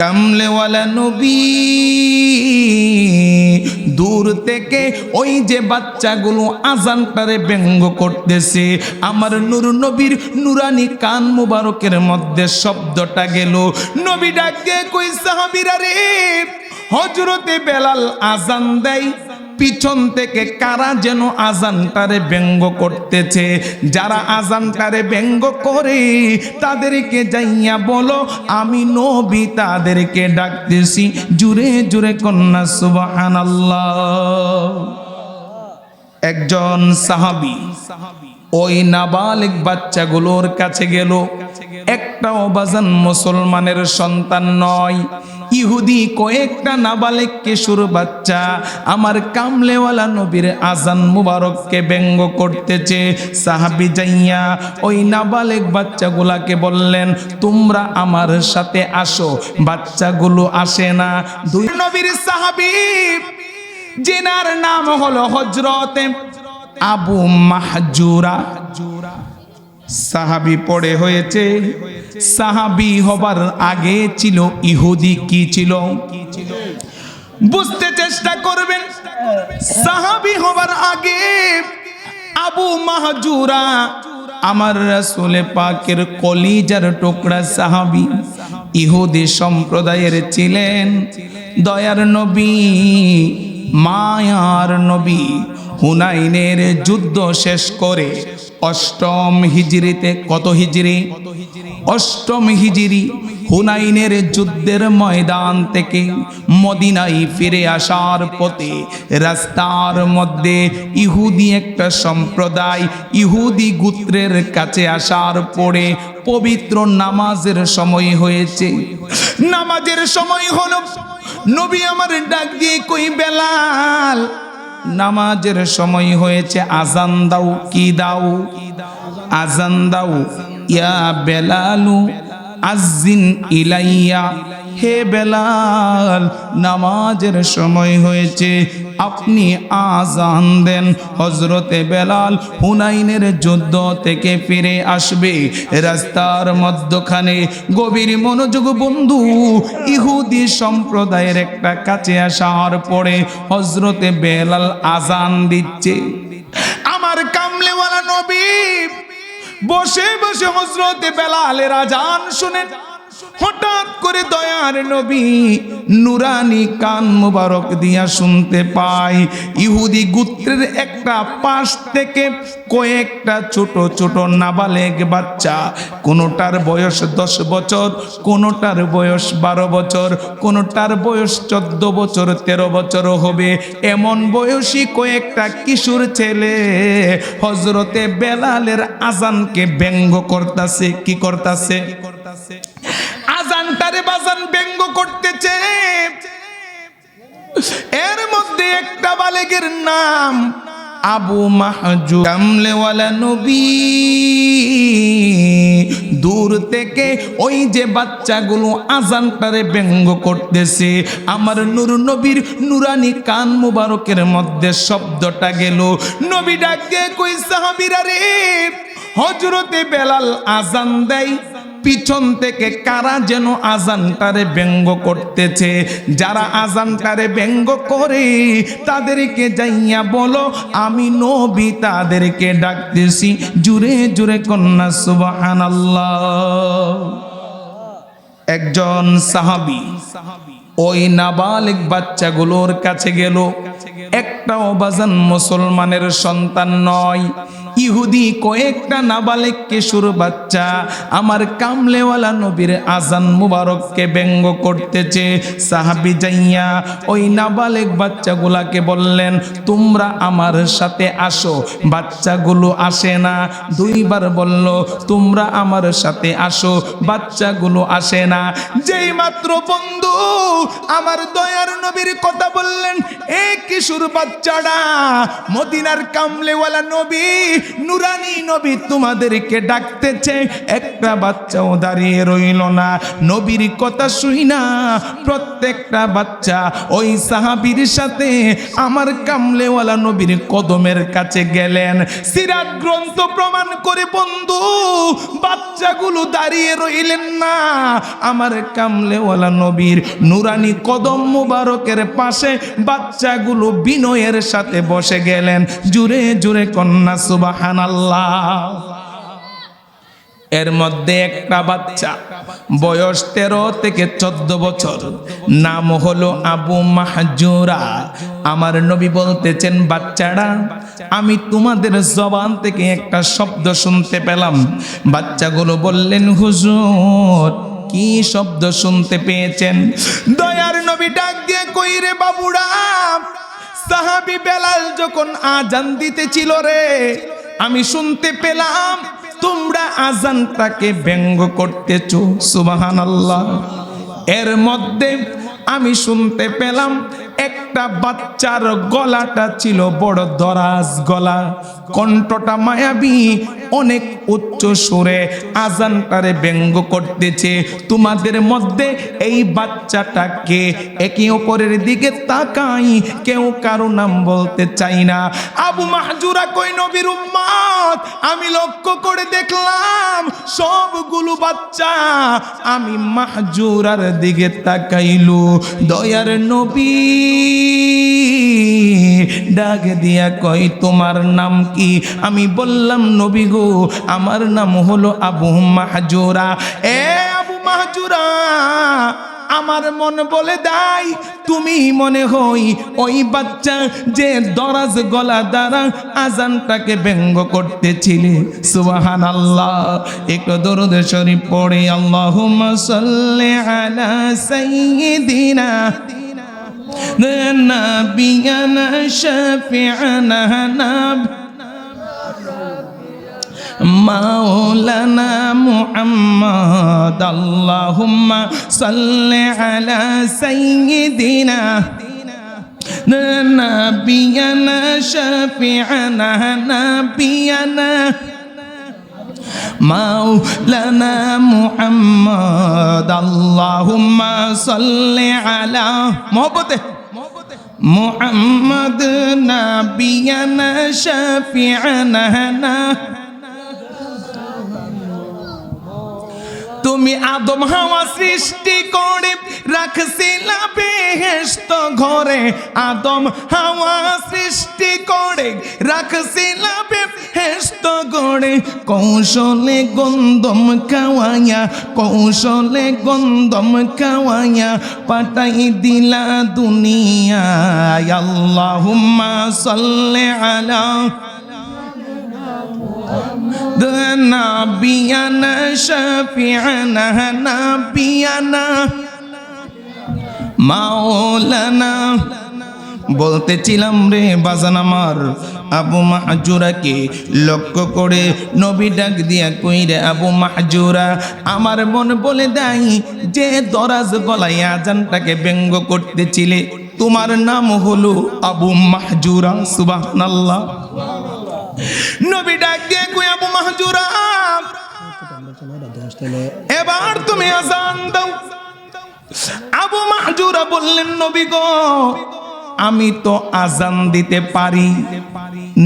কামলেওয়ালা নবী দূর থেকে ওই যে বাচ্চাগুলো আজানটারে ব্যঙ্গ করতেছে, আমার নূর নবীর নুরানি কান মুবারকের মধ্যে শব্দটা গেল। নবী ডাক দিয়ে কই সাহাবীরা রে, হযরতে বেলাল আজান দেয়, পিছন থেকে কারা যেন আজানটারে ব্যঙ্গ করতেছে। যারা আজানটারে ব্যঙ্গ করে তাদেরকে যাইয়া বলো আমি নবী তাদেরকে ডাকতেছি। জুরে জুরে কন্যা সুবহানাল্লাহ। একজন সাহাবী ওই নাবালিগ বাচ্চাগুলোর কাছে গেল। একটাও বাজান মুসলমানের সন্তান নয়, ইহুদি কয়েকটা নাবালিগ কিশোর বাচ্চা আমার কামলেওয়ালা নবীর আজান মুবারককে ব্যঙ্গ করতেছে। সাহাবী যাইয়া ওই নাবালিগ বাচ্চাগুলাকে বললেন তোমরা আমার সাথে আসো। বাচ্চাগুলো আসে না। দুই নবীর সাহাবী যিনার নাম হলো হযরতে আবু মাহজুরা, সাহাবী পড়ে হয়েছে। সাহাবী হবার আগে ছিল ইহুদি। কি ছিল বুঝতে চেষ্টা করবেন। সাহাবী হবার আগে আবু মাহজুরা আমার রাসূল পাকের কলিজার টুকরা সাহাবী, ইহুদি সম্প্রদায়ের ছিলেন। দয়ার নবী, মায়ার নবী হুনাইনের যুদ্ধ শেষ করে অষ্টম হিজরিতে, কত হিজরি? অষ্টম হিজরি হুনাইনের যুদ্ধের ময়দান থেকে মদিনায় ফিরে আসার পথে রাস্তার মধ্যে ইহুদি একটা সম্প্রদায় ইহুদি গোত্রের কাছে আসার পরে পবিত্র নামাজের সময় হয়েছে। নামাজের সময় হলো। নবী আমার ডাক দিয়ে কই বেলাল নামাজের সময় হয়েছে, আজান দাও। কি দাও? আজান দাও। ইয়া বেলালু আযিন ইলাইয়া, হে বেলাল নামাজের সময় হয়েছে, আপনি আজান দেন। হযরতে বেলাল হুনাইনের যুদ্ধ থেকে ফিরে আসবে। রাস্তার মধ্যখানে গভীর মনোযোগ বন্ধু ইহুদি সম্প্রদায়ের একটা কাছে আসার পরে হযরতে বেলাল আজান দিচ্ছে। আমার কামলেওয়ালা নবী বসে বসে হযরতে বেলালের আজান শুনেন। হঠাৎ করে দয়ার নবী নুরানি কান মুবারক দিয়া শুনতে পায় ইহুদি গোত্রের একটা পাশ থেকে কয়েকটা ছোট ছোট নাবালেগ বাচ্চা, কোনটার বয়স 10 বছর, কোনটার বয়স 12 বছর, কোনটার বয়স 14 বছর 13 বছর হবে, এমন বয়সী কয়েকটা কিশোর ছেলে হযরতে বেলালের আজানকে ব্যঙ্গ করতেছে। কি করতেছে? আজানটারে বাজান ব্যঙ্গ করতেছে। এর মধ্যে একটা বালেগের নাম আবু মাহজুর। কামলেওয়ালা নবী দূর থেকে ওই যে বাচ্চাগুলো আজানটারে ব্যঙ্গ করতেছে, আমার নূর নবীর নুরানি কান মুবারকের মধ্যে শব্দটা গেল। নবী ডাক দিয়ে কই সাহাবীরা রে, হযরতে বেলাল আজান দেয়, পিছন থেকে কারা যেন আজানটারে ব্যঙ্গ করতেছে। যারা আজানটারে ব্যঙ্গ করে তাদেরকে যাইয়া বলো আমি নবী তাদেরকে ডাকতেছি। জুরে জুরে কন্যা সুবহানাল্লাহ। একজন সাহাবী ওই নাবালিগ বাচ্চাগুলোর কাছে গেল। একটাও বাজান মুসলমানের সন্তান নয়, ইহুদি কয়েকটা নাবালিগ কিশোর বাচ্চা আমার কামলেওয়ালা নবীর আজান মুবারককে ব্যঙ্গ করতেছে। সাহাবী যাইয়া ওই নাবালিগ বাচ্চাগুলাকে বললেন তোমরা আমার সাথে আসো। বাচ্চাগুলো আসে না। দুইবার বলল তোমরা আমার সাথে আসো, বাচ্চাগুলো আসে না। যেই মাত্র বন্ধু আমার দয়ার নবীর কথা বললেন, এই কিশোর বাচ্চাটা মদিনার কামলেওয়ালা নবী নুরানি নবী তোমাদেরকে ডাকতেছে, একটা বাচ্চাও দাঁড়িয়ে রইল না। নবীর কথা শুই না প্রত্যেকটা বাচ্চা ওই সাহাবীর সাথে আমার কামলেওয়ালা নবীর কদমের কাছে গেলেন। সিরাত গ্রন্থ প্রমাণ করে বন্ধু, বাচ্চাগুলো দাঁড়িয়ে রইলেন না, আমার কামলেওয়ালা নবীর নুরানি কদম মুবারকের পাশে বাচ্চাগুলো বিনয়ের সাথে বসে গেলেন। জুরে জুরে কন্যা সুবহানাল্লাহ। এর মধ্যে একটা বাচ্চা বয়স 13 থেকে 14 বছর, নাম হলো আবু মাহজুরা। আমার নবী বলতেছেন, বাচ্চারা আমি তোমাদের জবান থেকে একটা শব্দ শুনতে পেলাম। বাচ্চাগুলো বললেন, হুজুর কি শব্দ শুনতে পেয়েছেন? দয়ার নবী ডাক দিয়ে কই রে বাবুরা, সাহাবী বেলাল যখন আজান দিতেছিল রে, আমি শুনতে পেলাম তোমরা আজানটাকে ব্যঙ্গ করতেছো। সুবহানাল্লাহ। এর মধ্যে আমি শুনতে পেলাম একটা বাচ্চার গলাটা ছিল বড় দরাজ গলা, কণ্ঠটা মায়াবী, অনেক উচ্চ সুরে আজানটারে ব্যঙ্গ করতেছে। তোমাদের মধ্যে এই বাচ্চাটাকে একে অপরের দিকে তাকাই, কেউ কারো নাম বলতে চাই না। আবু মাহজুরা কই নবীর উম্মত, আমি লক্ষ্য করে দেখলাম সবগুলো বাচ্চা আমি মাহজুরার দিকে তাকাইলো। দয়ার নবী ডাক দিয়া কই তোমার নাম কি? আমি বললাম, নবী গো আমার নাম হলো আবু মাহজুরা। এ আবু মাহজুরা, আমার মন বলে দেয় তুমি মনে হই ওই বাচ্চা যে দরাজ গলা দ্বারা আজানটাকে ব্যঙ্গ করতেছিলে। সুবহানাল্লাহ। একটু দরুদ শরীফ পড়ে, আল্লাহুম্মা সাল্লি আলা সাইয়্যিদিনা নাবিয়ানা শাফি'ানা মাওলানা মুহাম্মদ। আল্লাহুম্মা সাল্লি আলা সাইয়্যিদিনা নাবিয়ানা শাফি'ানা নাবিয়ানা মাওলানা মুহাম্মদ। আল্লাহুম্মা সাল্লি আলা মোহব্বতে মুহাম্মদ নাবিয়ানা শাফি'ানা। তুমি আদম হাওয়া সৃষ্টি করে রাখছিলা বেহেশত ঘরে, আদম হাওয়া সৃষ্টি করে রাখছিলা বেহেশত ঘরে। কৌশলে গন্ধম খাওয়াইয়া, কৌশলে গন্ধম খাওয়াইয়া পাঠাই দিলা দুনিয়ায়। আল্লাহুম্মা সাল্লি আলা নাবিয়ানা শাফি'ানা নাবিয়ানা মাওলানা। বলতেছিলাম রে বাজান আমার, আবু মাহজুরাকে লক্ষ্য করে নবী ডাক দিয়া কই রে আবু মাহজুরা, আমার মন বলে দেয় যে দরাজ গলায় আজানটাকে ব্যঙ্গ করতেছিলে তোমার নাম হলো আবু মাহজুরা। সুবহানাল্লাহ। নবী ডাক দিয়ে কই আবু মাহজুরা, এবার তুমি আজান দাও। আবু মাহজুরা বললেন, নবী গো আমি তো আজান দিতে পারি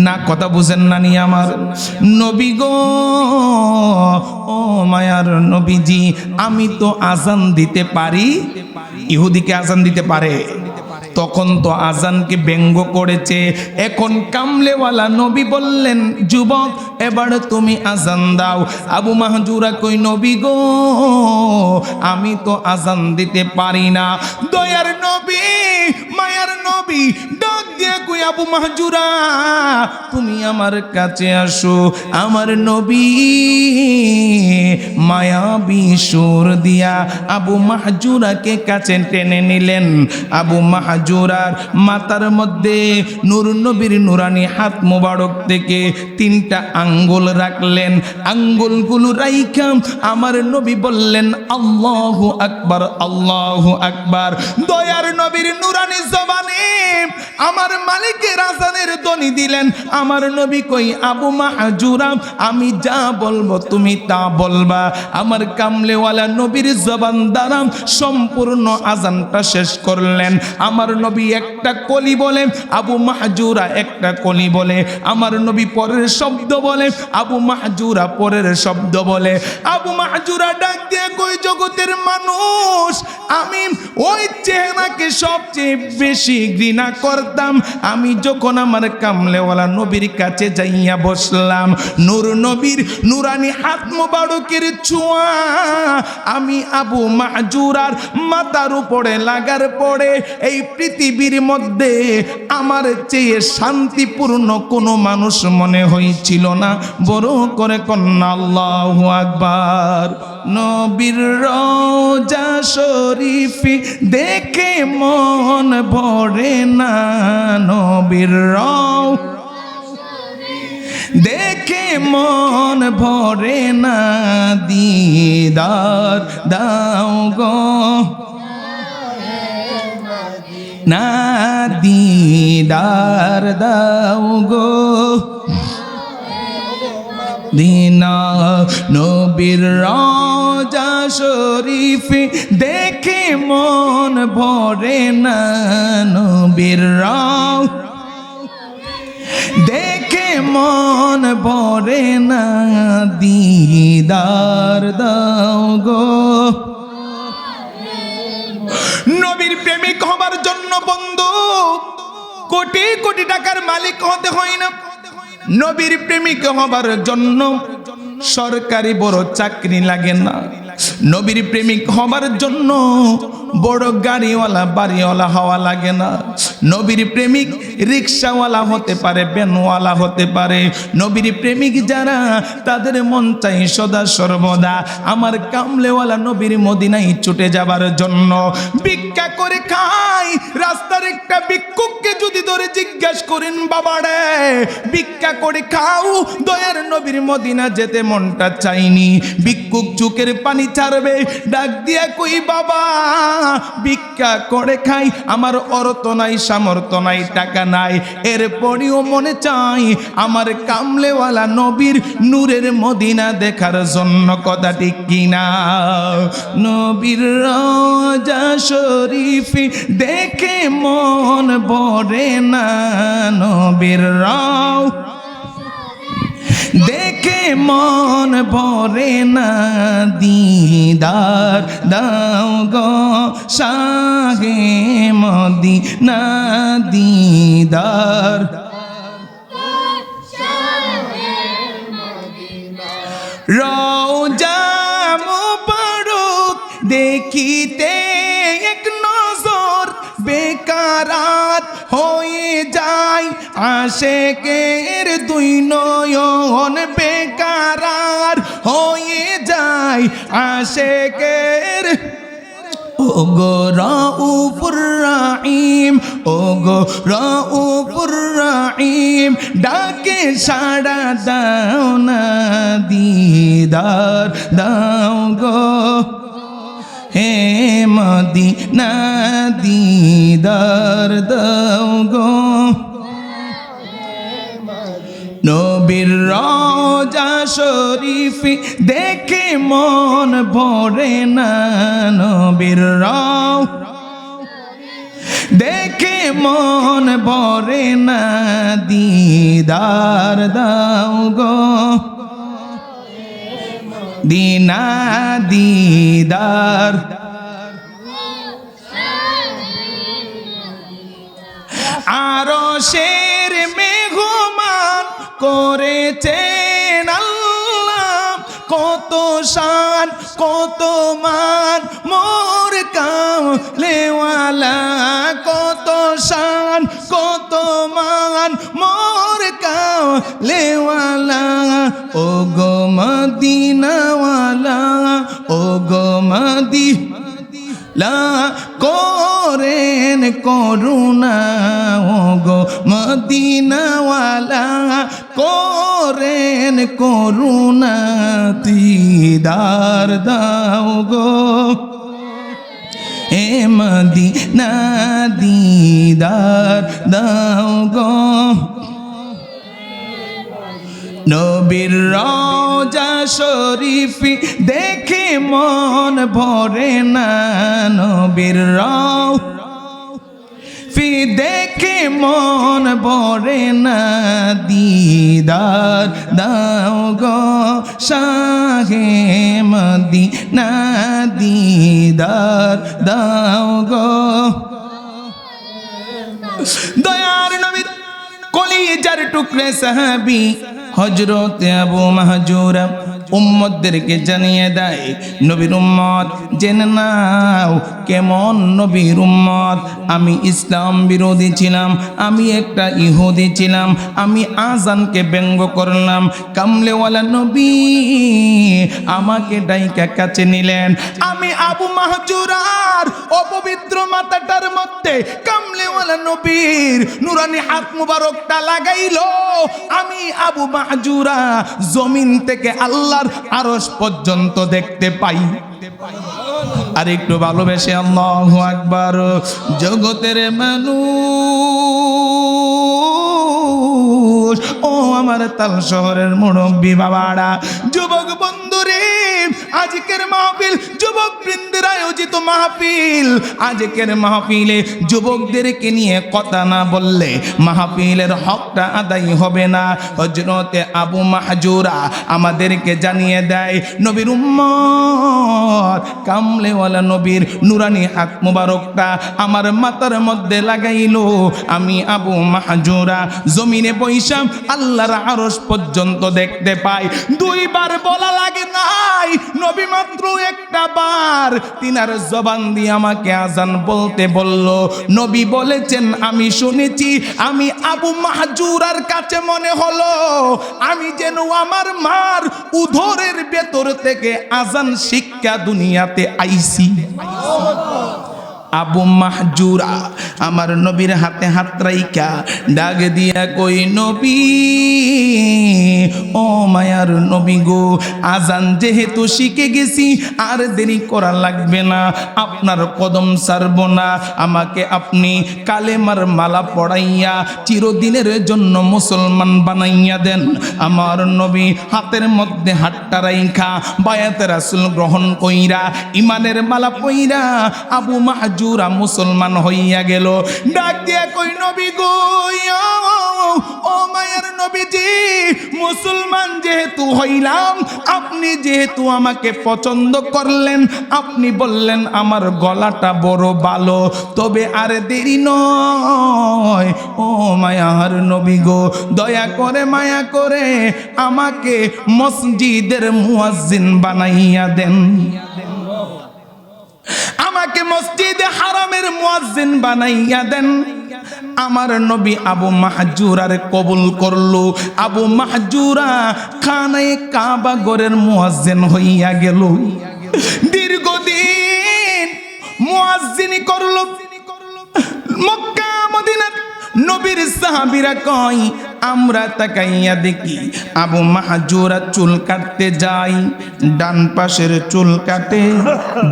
না। কথা বুঝেন না নি আমার? নবী গো, ও মায়ার নবীজি, আমি তো আজান দিতে পারি। ইহুদিকে আজান দিতে পারে, তখন তো আজানকে ব্যঙ্গ করেছে। এখন কামলেওয়ালা নবী বললেন, যুবক এবার তুমি আজান দাও। আবু মাহজুরা কই নবী গো আমি তো আজান দিতে পারি না। দয়ার নবী মায়ার নবী ডাক দিয়ে কই আবু মাহজুরা তুমি আমার কাছে আসো। আমার নবী মায়াবী সুর দিয়া আবু মাহজুরাকে কাছে টেনে নিলেন। আবু মাহজুরা মাহজুরার মাথার মধ্যে নূর নবীর নুরানি হাত মোবারক থেকে 3টা আঙ্গুল রাখলেন। আঙ্গুলগুলো রাইখা আমার নবী বললেন আল্লাহু আকবার, আল্লাহু আকবার। দয়ার নবীর নুরানি জবানে আমার মালিকের আজানের ধ্বনি দিলেন। আমার নবী কই আবু মাহজুরা, আমি যা বলবো তুমি তা বলবা। আমার কামলেওয়ালা নবীর জবান দ্বারা সম্পূর্ণ আজানটা শেষ করলেন। আমার নবী একটা কলি বলে, আবু মাহজুরা একটা কলি বলে। আমার নবী পরের শব্দ বলে, আবু মাহজুরা পরের শব্দ বলে। আবু মাহজুরা ডাক দিয়ে কই জগতের মানুষ, আমি ওই চেহারাকে সবচেয়ে বেশি ঘৃণা করতাম। আমি যখন আমার কামলেওয়ালা নবীর কাছে যাইয়া বসলাম, নূর নবীর নুরানি হাত মোবারকের ছোঁয়া আমি আবু মাহজুরার মাথার উপরে লাগার পরে এই পৃথিবীর মধ্যে আমার চেয়ে শান্তিপূর্ণ কোনো মানুষ মনে হয়েছিল না। বড় করে কন্যা আল্লাহু আকবার। নবীর রওজা শরীফ দেখে মন ভরে না, নবীর রওজা দেখে মন ভরে না, দিদার দাও গো না, দিদার দাও গো দিনা। নবীর রওজা শরীফ দেখে মন ভরে না, নবীর রওজা দেখে মন ভরে না, দিদার দাও গো। নবীর প্রেমিক হবার জন্য বন্ধু কোটি কোটি টাকার মালিক হতে হয় না। নবীর প্রেমিক হবার জন্য সরকারি বড় চাকরি লাগে না। নবীর প্রেমিক হবার জন্য বড় গাড়িওয়ালা বাড়িওয়ালা হওয়া লাগে না। নবীর প্রেমিক রিক্সাওয়ালা হতে পারে, ভ্যানওয়ালা হতে পারে। নবীর প্রেমিক যারা তাদের মন চাই সদা সর্বদা আমার কামলেওয়ালা নবীর মদিনায় ছুটে যাবার জন্য। ভিক্ষা করে খাই। রাস্তার একটা ভিক্ষুককে যদি ধরে জিজ্ঞাসা করেন বাবা রে ভিক্ষা করে খাও, দয়ার নবীর মদিনা যেতে মনটা চাইনি। ভিক্ষুক চোখের পানি ছাড়বে, ডাক দিয়া কই বাবা ভিক্ষা করে খাই, আমার অর্থ নাই, সামর্থ্য নাই, টাকা নাই, এরপরেও মনে চাই আমার কামলেওয়ালা নবীর নূরের মদিনা দেখার জন্য। কথা ঠিক কিনা? নবীর রওজা শরীফ দেখে মন ভরে না, নবীর রওজা দেখে মন ভরে না, দিদার দাও গো শাহে মদিনা, দিদার রওজা মুবারক দেখিতে এক নজর বেকারাত হয়ে যায় আশেকের দুই নয়ন, বেকারার হয়ে যায় আশেকের। ও গো রাউফুর রাহিম, ও গো রাউফুর রাহিম, ডাকে সাড়া দাও না, দিদার দাও গো হে মদিনা, দিদার দাও গো। নবীর রওজা শরীফ দেখে মন ভরে না, নবীর রওজা দেখে মন ভরে না, দিদার দাও গো দিনা, দিদার। আরশের মেহমান করেছেন আল্লাহ, কত শান কত মান মোর কামলেওয়ালা, কত শান কত মান মোর কামলেওয়ালা। ও গো মদিনাওয়ালা, ও গো লা করেন করুণা গো মদিনাওয়ালা করেন করুণা দিদার দাও গো এ মদিনা দিদার দাও গো নবীর রওজা শরীফ দেখে মন ভরে না নবীর রওজা দেখে মন ভরে না দিদার দাও গো শাহে মদিনা দিদার দাও গো দয়ার নবীর কলিজার টুকরে সাহাবী হযরত আবু মাহজুরা উম্মতদেরকে জানিয়ে দেয় নবীর উম্মত জেনে নাও কেমন নবীর উম্মত আমি ইসলাম বিরোধী ছিলাম আমি একটা ইহুদি ছিলাম আমি আজানকে ব্যঙ্গ করলাম কামলেওয়ালা নবী আমাকে ডাইকা কাছে নিলেন আমি আবু মাহজুরার অপবিত্র মাথাটার মধ্যে কামলেওয়ালা নবীর নুরানি হাত মুবারকটা লাগাইলো আমি আবু মাহজুরা জমিন থেকে আল্লাহর আরশ পর্যন্ত দেখতে পাই আর একটু ভালোবেসে আল্লাহু আকবার জগতের মানুষ ও আমার তাল শহরের মুরব্বী বাবারা যুবক বন্ধুরে আজকের মাহফিল যুবক বৃন্দের আয়োজিত মাহফিল আজকের মাহফিলে যুবকদেরকে নিয়ে কথা না বললে মাহফিলের হকটা আদায় হবে না হযরতে আবু মাহজুরা আমাদেরকে জানিয়ে দেয় নবীর উম্মত কামলেওয়ালা নবীর নুরানি হাত মুবারকটা আমার মাথার মধ্যে লাগাইলো আমি আবু মাহজুরা জমিনে বৈশা আল্লাহর আরশ পর্যন্ত দেখতে পাই দুইবার বলা লাগে নাই নবী মাত্র একটা বার তিনার জবান দিয়ে আমাকে আজান বলতে বলল নবী বলেছেন আমি শুনেছি আমি আবু মাহজুরার কাছে মনে হলো আমি যেন আমার মার উদরের ভেতর থেকে আজান শিক্ষা দুনিয়াতে আইছি আবু মাহজুরা আমার নবীর হাতে হাত রাইখা ডাক দিয়া কই নবী ও মায়ার নবী গো আজান যেহেতু শিখে গেছি আর দেরি করা লাগবে না আপনার কদম ছাড়ব না আমাকে আপনি কালেমার মালা পড়াইয়া চিরদিনের জন্য মুসলমান বানাইয়া দেন আমার নবী হাতের মধ্যে হাতটা রাইখা বায়াতে রাসূল গ্রহণ কইরা ইমানের মালা পইরা আবু মাহজুরা মুসলমান হইয়া গেল ডাক দিয়া কই নবী গো ও মায়ের নবীজি মুসলমান যেহেতু হইলাম আপনি যেহেতু আমাকে পছন্দ করলেন আপনি বললেন আমার গলাটা বড় ভালো তবে আর দেরি নয় ও মায়ার নবী গো দয়া করে মায়া করে আমাকে মসজিদের মুয়াজ্জিন বানাইয়া দেন আমাকে মসজিদে হারামের মুয়াজ্জিন বানাইয়া দেন আমার নবী আবু মাহজুরার কবুল করলো আবু মাহজুরা খানায়ে কাবা ঘরের মুয়াজ্জিন হইয়া গেল দীর্ঘদিন মুয়াজ্জিনি করলো মক্কা মদিনা নবীর সাহাবীরা কয় আমরা তাকাইয়া দেখি আবু মাহজুরা চুল কাটতে যায় ডান পাশের চুল কাটে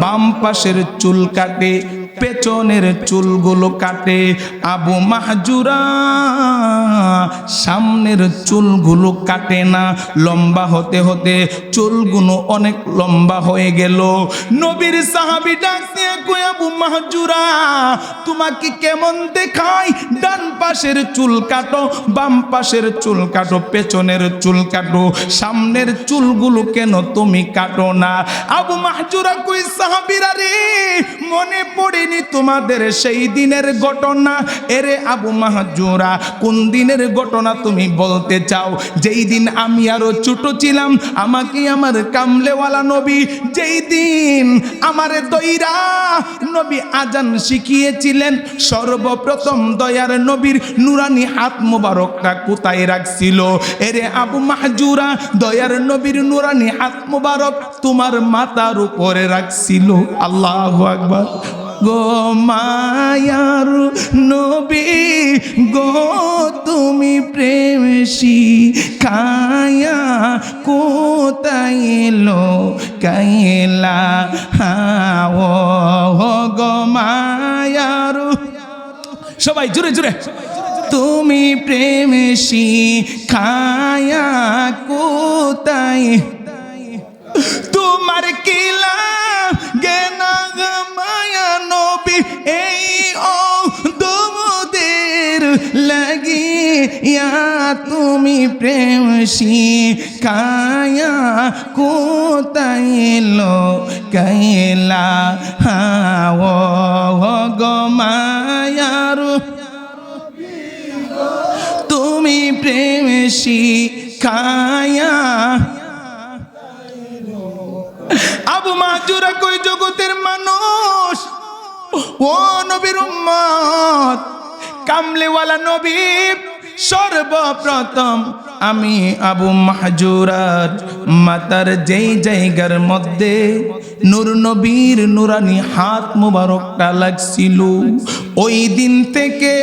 বাম পাশের চুল কাটে পেছনের চুলগুলো কাটে আবু মাহজুরা সামনের চুলগুলো কাটে না লম্বা হতে হতে চুলগুলো অনেক লম্বা হয়ে গেল নবীর সাহাবী ডাক দিয়ে কই আবু মাহজুরা তোমাকে কেমন দেখায় ডান পাশের চুল কাটো বাম পাশের চুল কাটো পেছনের চুল কাটো সামনের চুলগুলো কেন তুমি কাটো না আবু মাহজুরা কই সাহাবীরা রে মনে পড়েনি তোমাদের সেই দিনের ঘটনা এরে আবু মাহজুরা কোন দিনের ঘটনা তুমি বলতে চাও? যেই দিন আমি আরো ছোট ছিলাম, আমাকে আমার কামলেওয়ালা নবী যেই দিন আমারে দইরা নবী আজান শিখিয়েছিলেন, সর্বপ্রথম দয়ার নবীর নুরানি হাত মোবারকটা কোথায় রাখছিল? এরে আবু মাহজুরা, দয়ার নবীর নুরানি হাত মোবারক তোমার মাথার উপরে রাখছিল। আল্লাহু আকবার। গো মায়ার নবী গো, তুমি প্রেম শিখায়া কোথায় এলো কাইলা ও গো মায়ার, সবাই জুড়ে জুড়ে, তুমি প্রেম শিখায়া কোথায়, তোমার কিলা গেনা মায়া নবী এই ও দমদের লাগিয়া, তুমি প্রেম শিখায়া কোথায় এলো কাইলা ও গো মায়ার, তুমি প্রেম শিখায়া। আবু মাহজুরা কই জগতের মানুষ, ও নবীর উম্মত, কামলেওয়ালা নবী সর্বপ্রথম আমি আবু মাহজুরার মাতার যেই জায়গার মধ্যে নূর নবীর নুরানি হাত মুবারকটা লাগছিল, ওই দিন থেকে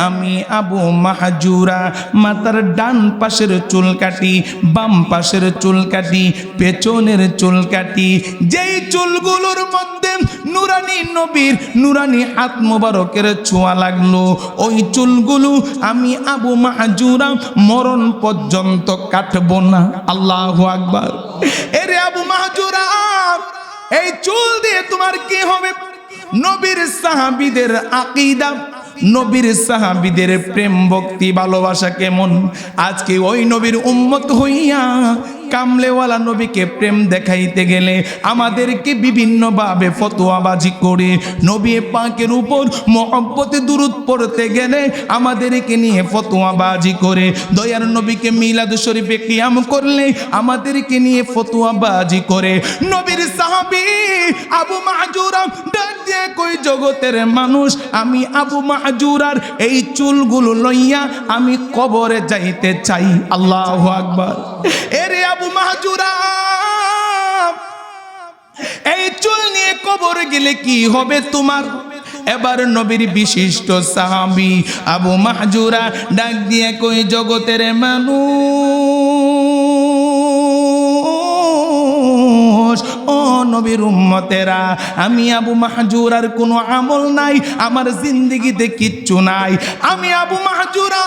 আমি আবু মাহজুরা মাতার ডান পাশের চুল কাটি, বাম পাশের চুল কাটি, পেছনের চুল কাটি, যেই চুলগুলোর মধ্যে নুরানি নবীর নুরানি হাত মুবারকের ছোঁয়া লাগলো, ওই চুলগুলো আমি আবু মাহজুরা মরণ পর্যন্ত কাটবো না। আল্লাহু আকবার। এরে আবু মাহজুরা, এই চুল দিয়ে তোমার কি হবে? নবীর সাহাবীদের আকীদা, নবীর সাহাবীদের প্রেম ভক্তি ভালোবাসা কেমন, আজকে ওই নবীর উম্মত হইয়া কামলেওয়ালা নবীকে প্রেম দেখাইতে গেলে আমাদেরকে বিভিন্নভাবে ফতোয়াবাজি করে, নবী পাকের উপর মহব্বতে দুরূদ পড়তে গেলে আমাদেরকে নিয়ে ফতোয়াবাজি করে, দয়ার নবীকে মিলাদ শরীফে কিয়াম করলে আমাদেরকে নিয়ে ফতোয়াবাজি করে। নবীর সাহাবী আবু মাহজুরা ডাক দিয়ে কই জগতের মানুষ, আমি আবু মাহজুরার এই চুলগুলো লইয়া আমি কবরে যাইতে চাই। আল্লাহু আকবার। এরে আবু মাহজুরা, এই চুল নিয়ে কবরে গেলে কি হবে তোমার? এবার নবীর বিশিষ্ট সাহাবী আবু মাহজুরা ডাক দিয়ে কই জগতের মানুষ, ও নবীর উম্মতেরা, আমি আবু মাহজুরার কোনো আমল নাই, আমার জিন্দেগিতে কিচ্ছু নাই। আমি আবু মাহজুরা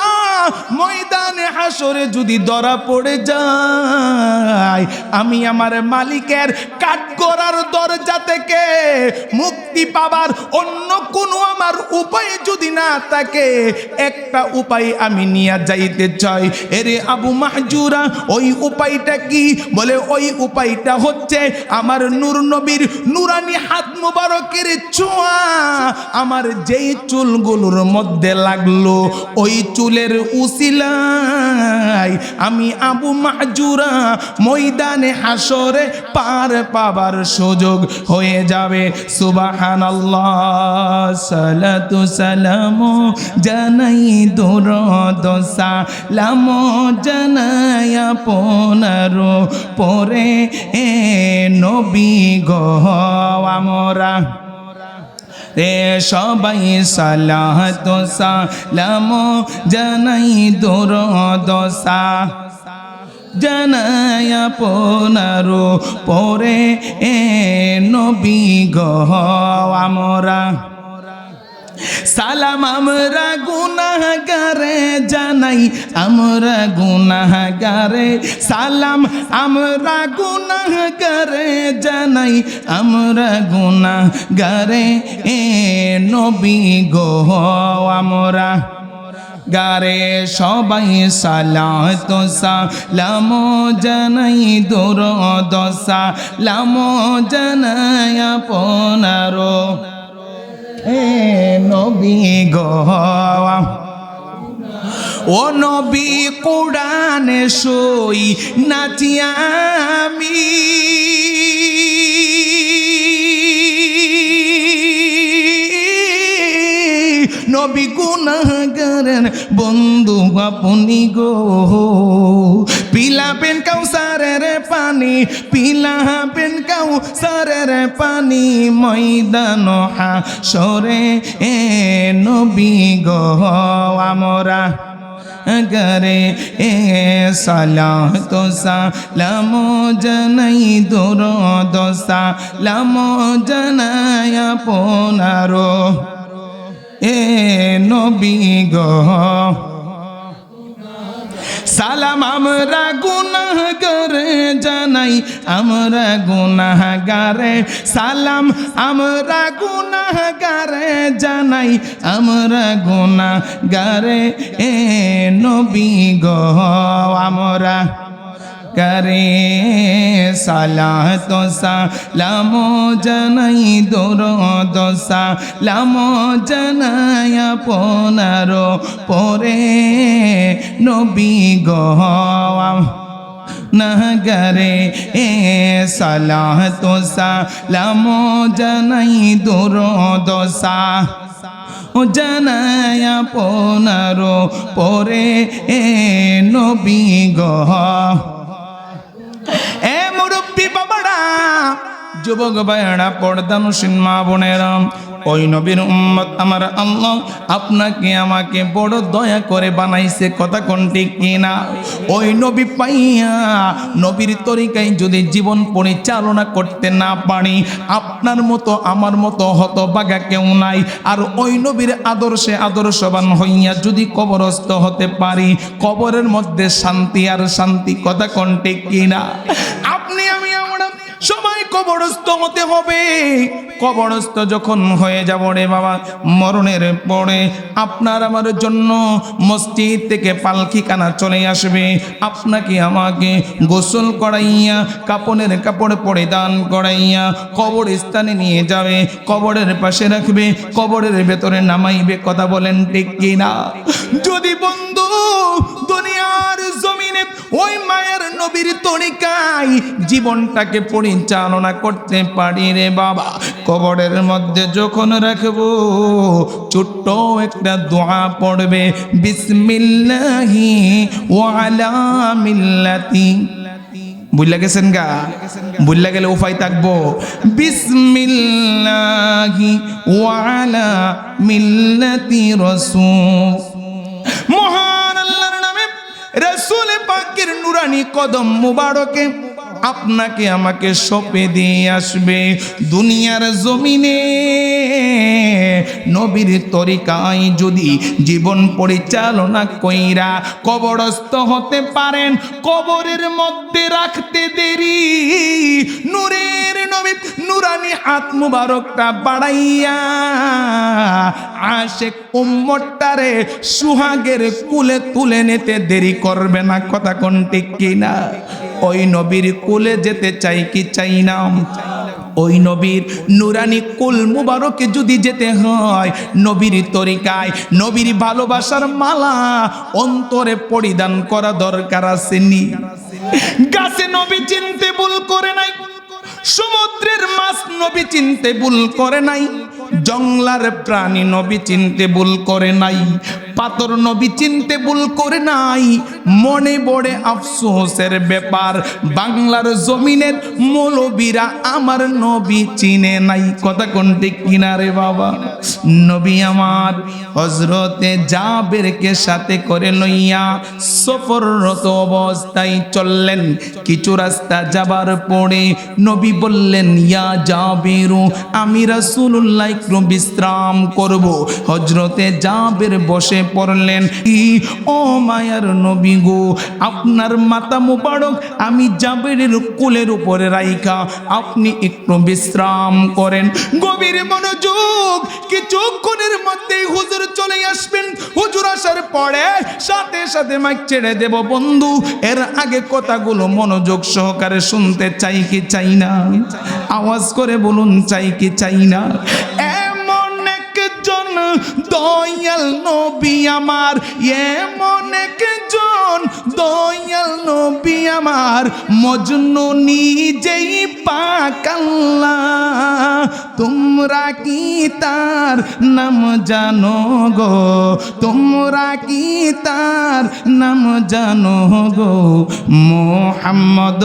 ময়দানে হাসরে যদি ধরা পড়ে যায়, আমি আমার মালিকের কাঠগড়ার দরজা থেকে মুক্তি পাবার অন্য কোনো আমার উপায় যদি না থাকে, একটা উপায় আমি নিয়ে যাইতে চাই। এরে আবু মাহজুরা, ওই উপায়টা কি? বলে ওই উপায়টা হচ্ছে আমার নূর নবীর নুরানি হাত মুবারকের ছোঁয়া আমার যেই চুলগুলোর মধ্যে লাগলো, ওই চুলের উসিলায় আমি আবু মাহজুরা ময়দানে হাসরে পার পাবার সুযোগ হয়ে যাবে। সুবহানাল্লাহ, সালাতু সালামু জানাই দুরুদ সালাম জানাই আপনার পরে এ নবী গো আমরা রে সবাই সালাত সালাম জানাই দুরুদ জানাই আপনার পরে এ নবী গো আমরা। সালাম আমরা গুনাহগারে জানাই, আমরা গুনাহগারে, সালাম আমরা গুনাহগারে জানাই, আমরা গুনাহগারে এ নবী গো আমরা। গারে সবাই সালাত সালাম জানাই দুরুদ সালাম জানাই আপনার এ নবী গো। ও নবী কোরআনে সই নাচিয়া আমি নবী গুনাহগারের বন্ধু আপনি গো পিলাবেন কাউসারের পানি পিলাবেন কাউসারের পানি ময়দান হাসরে এ নবী গো আমরা গরে এ সালাত সালাম জানাই দুরুদ সালাম জানাই আপনার এ নবী গো সালাম আমরা গুনাহগারে জানাই আমরা গুনাহগারে সালাম আমরা গুনাহগারে জানাই আমরা গুনাহগারে এ নবী গো আমরা করে সালাত সালাম জানাই দুরুদ সালাম জানাই আপনার পরে নবী গো নগরে এ সালাত সালাম জানাই দুরুদ ও জানাই আপনার পরে এ নবী গো এ মুরব্বী বাবারা যুবক ভাইয়েরা পর্দানুসীন মা বোনেরা ওই নবীর উম্মত আমার আল্লাহ আপনাকে আমাকে বড় দয়া করে বানাইছে কথা কোন ঠিক কিনা ওই নবী পাইয়া নবীর তরিকায় যদি জীবন পরিচালনা করতে না পারি আপনার মতো আমার মতো হতভাগা কেউ নাই আর ওই নবীর আদর্শে আদর্শবান হইয়া যদি কবরস্থ হতে পারি কবরের মধ্যে শান্তি আর শান্তি কথা কোন ঠিক কিনা আপনি আমি আমরা সবাই কবরস্থ হতে হবে কবরস্থ যখন হয়ে যাব রে বাবা মরণের পরে আপনার আমার জন্য মসজিদ থেকে পালকিখানা চলে আসবে আপনাকে আমাকে গোসল করাইয়া কাপড়ের কাপড় পরিধান করাইয়া কবরস্থানে নিয়ে যাবে কবরের পাশে রাখবে কবরের ভেতরে নামাইবে কথা বলেন ঠিক কিনা যদি বন্ধু দুনিয়ার জমিনে ওই মায়ের নবীর তরিকায় জীবনটাকে পরিচালনা করতে পারি রে বাবা কবরের মধ্যে যখন রাখবো ছোট্ট একটা দোয়া পড়বে বিসমিল্লাহি ওয়া আলা মিল্লাতি বুঝলা গেছেন গা বুঝলা গেলে উপায় থাকবো বিসমিল্লাহি ওয়া আলা মিল্লাতি রাসূল মহান আল্লাহর নামে রাসূল পাকের নুরানি কদম মুবারকে আপনাকে আমাকে সঁপে দিয়ে আসবে দুনিয়ার জমিনে নবীর তরিকায় যদি জীবন পরিচালনা কইরা কবরস্থ হতে পারেন কবরের মধ্যে রাখতে দেরি নূরের নবী নুরানি হাত মুবারকটা বাড়াইয়া আশেক উম্মতটারে সুহাগের কুলে তুলে নিতে দেরি করবে না কথা কোন ঠিক কিনা ওই নবীর কুলে যেতে চাই কি চাই না ওই নবীর নুরানি কুল মুবারকে যদি যেতে হয় নবীর তরিকায় নবীর ভালোবাসার মালা অন্তরে পরিধান করা দরকার আছে নি গাছে নবী চিনতে ভুল করে নাই সমুদ্রের মাছ নবী চিনতে ভুল করে নাই জঙ্গলার প্রাণী নবী চিনতে ভুল করে নাই পাথর নবী চিনতে ভুল করে নাই মনে বড়ে আফসোসের ব্যাপার বাংলার জমিনের মৌলবীরা আমার নবী চিনে নাই কথা কোন ঠিক কিনা রে বাবা নবী আমার হযরতে জাবেরকে সাথে করে লইয়া সফররত অবস্থায় চললেন কিছু রাস্তা যাবার পরে নবী বললেন ইয়া জাবেরু আমি রাসূলুল্লাহ একটু বিশ্রাম করব হযরতে জাবের বসে পড়লেন ও মায়ার নবী গো আপনার মাথা মুবারক আমি জাবেরের কোলের উপরে রাইখা আপনি একটু বিশ্রাম করেন গভীর মনোযোগ কিছুক্ষণের মধ্যেই হুজুর চলে আসবেন হুজুর আসার পরে সাথে সাথে মাইক ছেড়ে দেব বন্ধু এর আগে কথাগুলো মনোযোগ সহকারে শুনতে চাই কি চাই না আওয়াজ করে বলুন চাই কি চাই না এমন একজন দয়াল নবী আমার এমন একজন দয়াল নবী আমার মজনু নিজেই পাক আল্লাহ, তোমরা কি তার নাম জানো গো, তোমরা কি তার নাম জানো গো, মুহাম্মদ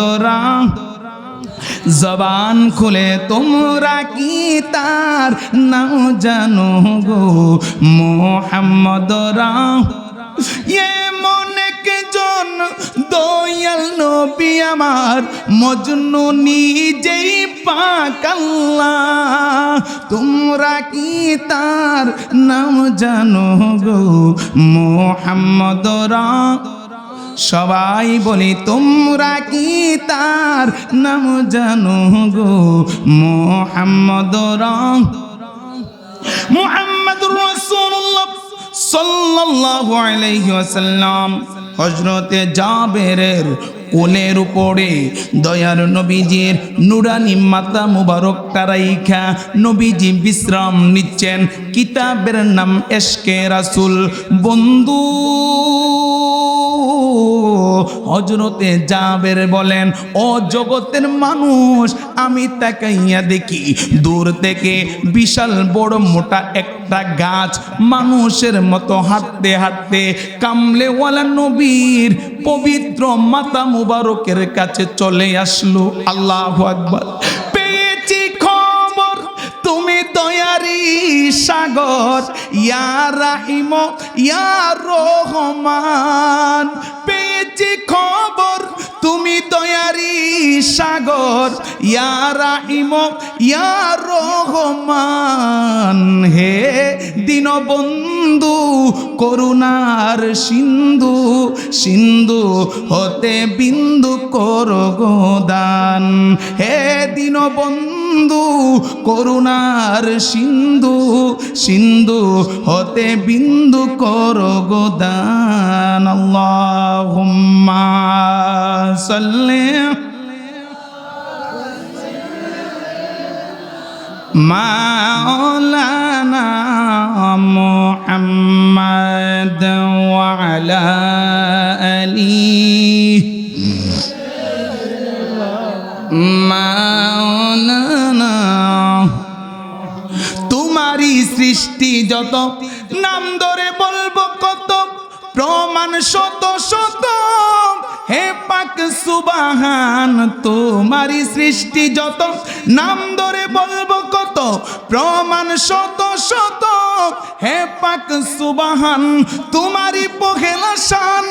জবান খুলে তোমরা কি তার নাম জানো গো, মুহাম্মদ এমন একজন দয়াল নবী আমার মজনু নিজেই পাক আল্লাহ, তোমরা কি তার নাম জানো গো, মুহাম্মদ সবাই বলি তোমরা কি তার নাম জানো গো, মুহাম্মদ মুহাম্মাদুর রাসূলুল্লাহ সাল্লাল্লাহু আলাইহি ওয়াসাল্লাম হযরতে জাবেরের কোলের উপরে দয়ার নবীজির নুরানি মাথা মুবারক রাইখা নবীজি বিশ্রাম নিচ্ছেন। কিতাবের নাম এশকে রাসূল। বন্ধু হযরতে জাবের বলেন, ও জগতের মানুষ, আমি তাকাইয়া দেখি দূর থেকে বিশাল বড় মোটা একটা গাছ মানুষের মতো হাঁটতে হাঁটতে কামলেওয়ালা নবীর পবিত্র মাথা মুবারকের কাছে চলে আসলো। আল্লাহু আকবার। পেয়েছি খবর তুমি দয়ারি সাগর, ইয়া রাহিম ইয়া রহমান। পেয়েছি খবর তুমি দয়ারি সাগর, ইয়া রাহিম ইয়া রহমান। হে দীনবন্ধু করুণার সিন্ধু, সিন্ধু হতে বিন্দু করো গোদান। হে দীনবন্ধু করুণার সিন্ধু, সিন্ধু হতে বিন্দু করো গোদান। আল্লাহুম্মা সাল্লি মাওলানা মুহাম্মাদ ওয়া আলা আলিহি মাওলানা। তোমারই সৃষ্টি যত, নাম ধরে বলবো কত, প্রমাণ শত শত। হে পাক সুবহান, তোমারই সৃষ্টি যত, নাম ধরে বলবো কত, প্রমাণ শত শত। হে পাক সুবহান, তোমারই পহেলা শান,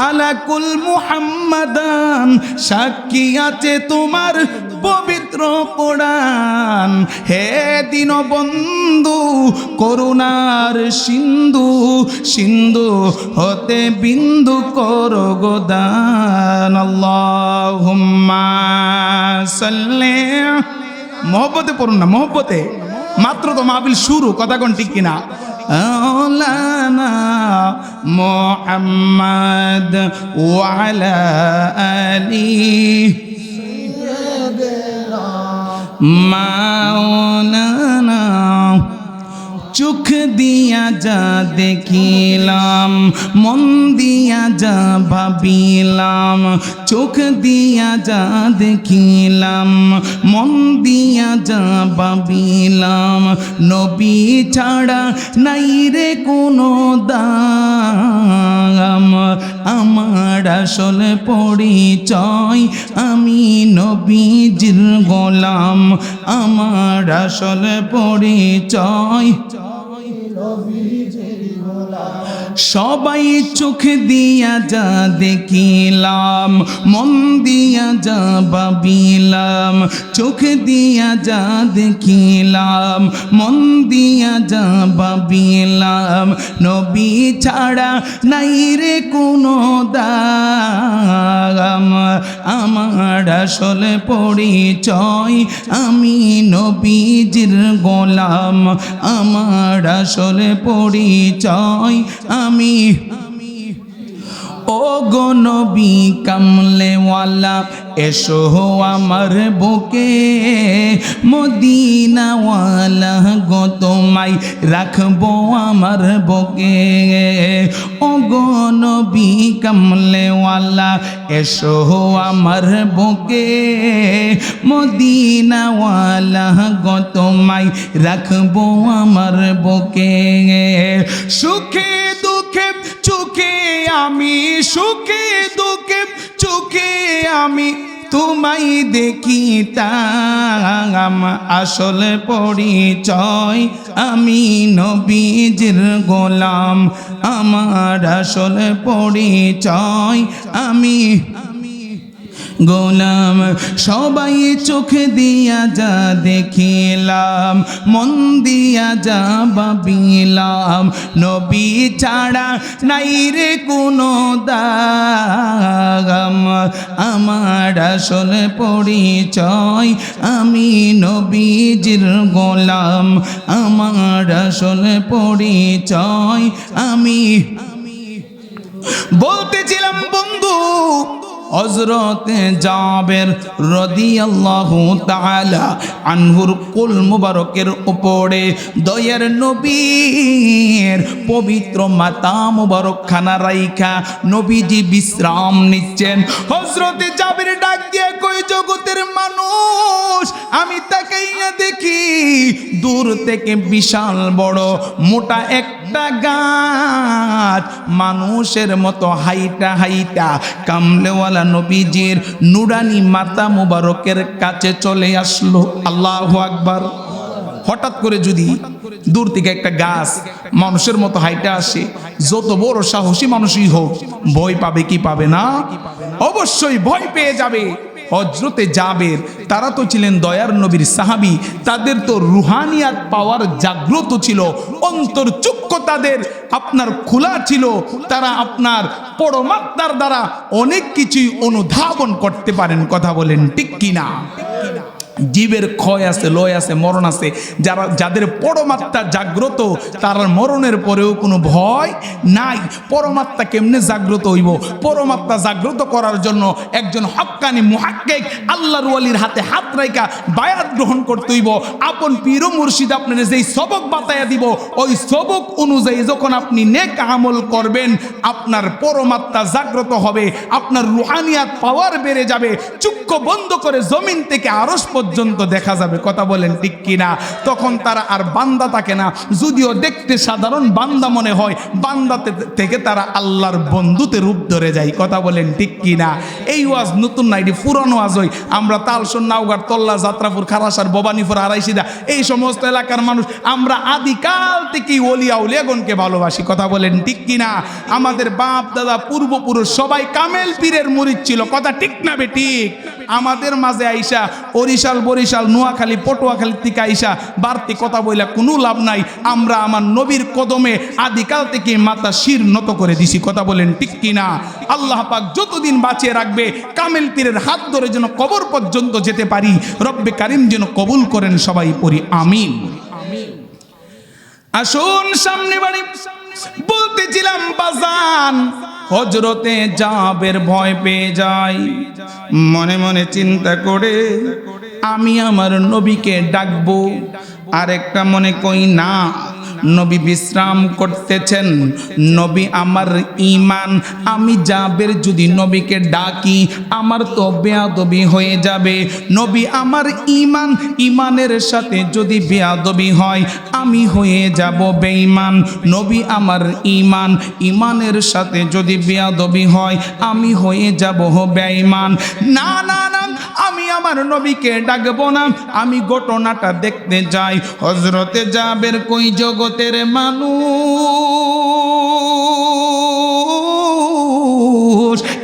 আলা কুল মুহাম্মাদান, সাক্ষী আছে তোমার পবিত্র কোরআন। হে দীনবন্ধু করুণার সিন্ধু, সিন্ধু হতে বিন্দু করো গোদান। আল্লাহুম্মা সাল্লি। মহব্বতে পড়ুন না, মহব্বতে। মাত্র তো মাহফিল শুরু, কথা কোন ঠিক কিনা? মাওলানা মুহাম্মাদ ওয়া আলা আলিহি মাওলানা। চোখ দিয়া যা দেখিলাম, মন দিয়া যা ভাবিলাম, চোখ দিয়া যা দেখিলাম, মন দিয়া যা ভাবিলাম, নবী ছাড়া নাই রে কোনো দাম। আমার আসল পরিচয় আমি নবীজির গোলাম, আমার আসল পরিচয়। সবাই চোখ দিয়া যা দেখিলাম, মন দিয়া যা ভাবিলাম, চোখ দিয়া যা দেখিলাম, মন দিয়া যা ভাবিলাম, নবী ছাড়া নাই রে কোনো দাম। আমার আসল পরিচয় আমি নবীজির গোলাম, আমার আসল পরিচয় আমি। ও গো নবী কামলেওয়ালা এসো আমার বুকে মদিনাওয়ালা গো তোমায় রাখবো আমার বুকে ও গো নবী কামলেওয়ালা এসো আমার বুকে মদিনাওয়ালা গো তোমায় রাখবো আমার বুকে সুখে দুঃখে চোখে আমি সুখে দুঃখে চোখে আমি তোমায় দেখিতাম আসল পরিচয় আমি নবীজির গোলাম আমার আসল পরিচয় আমি গোলাম সবাই চোখ দিয়া যা দেখিলাম মন দিয়া যা ভাবিলাম নবী ছাড়া নাই রে কোনো দাম আমার আসল পরিচয় আমি নবীজির গোলাম আমার আসল পরিচয় আমি বলতেছিলাম বন্ধু হযরতে জাবের রাদিয়াল্লাহু তাআলা আনহুর কুল মুবারকের উপরে দয়ার নবীর পবিত্র মাথা মুবারক খানা রাইখা নবীজি বিশ্রাম নিচ্ছেন হযরতে জাবের ডাক দিয়ে কই জগতের মানুষ আমি তাকাইয়া দেখি দূর থেকে বিশাল বড় মোটা একটা গাছ মানুষের মতো হাইটা হাইটা কামলেওয়ালা নবীজির নুরানি মাথা মুবারকের কাছে চলে আসলো আল্লাহু আকবার হঠাৎ করে যদি দূর থেকে একটা গাছ মানুষের মতো হাইটা আসে যত বড় সাহসী মানুষই হোক ভয় পাবে কি পাবে না অবশ্যই ভয় পেয়ে যাবে হযরতে জাবের তারা তো ছিলেন দয়ার নবীর সাহাবী তাদের তো রুহানিয়াত পাওয়ার জাগ্রত ছিল অন্তর চক্ষু তাদের আপনার খোলা ছিল তারা আপনার পরমাত্মার দ্বারা অনেক কিছুই অনুধাবন করতে পারেন কথা বলেন ঠিক কিনা জীবের ক্ষয় আছে লয় আছে মরণ আছে যারা যাদের পরমাত্মা জাগ্রত তার মরণের পরেও কোনো ভয় নাই পরমাত্মা কেমনে জাগ্রত হইব পরমাত্মা জাগ্রত করার জন্য একজন হক্কানি মুহাক্কিক আল্লাহর ওয়ালির হাতে হাত রাইখা বায়াত গ্রহণ করতে হইব আপন পীর ও মুর্শিদ আপনার যেই সবক বাতায়া দিব ওই সবক অনুযায়ী যখন আপনি নেক আমল করবেন আপনার পরমাত্মা জাগ্রত হবে আপনার রুহানিয়াত পাওয়ার বেড়ে যাবে চক্ষু বন্ধ করে জমিন থেকে আরশ পর্যন্ত দেখা যাবে কথা বলেন ঠিক কিনা তখন তারা আর বান্দা থাকে না যদিও দেখতে সাধারণ বান্দা মনে হয় বান্দা থেকে তারা আল্লাহর বন্ধুতে রূপ ধরে যায় কথা বলেন ঠিক কিনা এই ওয়াজ নতুন না এটি পুরানো ওয়াজই আমরা তালসন নাওগাঁর তল্লা যাত্রাপুর খারাসার ভবানীপুর আড়াইশিদা এই সমস্ত এলাকার মানুষ আমরা আদিকাল থেকেই ওলিয়া উলিয়াগণকে ভালোবাসি কথা বলেন ঠিক কিনা আমাদের বাপ দাদা পূর্বপুরুষ সবাই কামেল পীরের মুরিদ ছিল কথা ঠিক না বে ঠিক আমাদের মাঝে আইসা বরিশাল বরিশাল নোয়াখালী পটুয়াখালী থেকে আইসা বাড়তি কথা বইলা কোনো লাভ নাই আমরা আমার নবীর কদমে আদিকাল থেকে মাথা শির নত করে দিছি কথা বলেন ঠিক কিনা আল্লাহ পাক যতদিন বাঁচিয়ে রাখবে কামেল পীরের হাত ধরে যেন কবর পর্যন্ত যেতে পারি রব্বে কারিম যেন কবুল করেন সবাই পড়ি আমিন আসুন সামনে বাড়ি বলতেছিলাম বাজান হযরতে জাবের ভয় পেয়ে যায় মনে মনে চিন্তা করে আমি আমার নবীকে ডাকবো আর একটা মনে কই না নবী বিশ্রাম করতেছেন নবী আমার ঈমান আমি জাবের যদি নবীকে ডাকি আমার তো বেয়াদবি হয়ে যাবে নবী আমার ঈমান ঈমানের সাথে যদি বেয়াদবি হয় আমি হয়ে যাব বেঈমান নবী আমার ঈমান ঈমানের সাথে যদি বেয়াদবি হয় আমি হয়ে যাব বেঈমান না না না আমি আমার নবীকে ডাকবো না আমি ঘটনাটা দেখতে যাই হযরতে জাবের কই জগতের মানুষ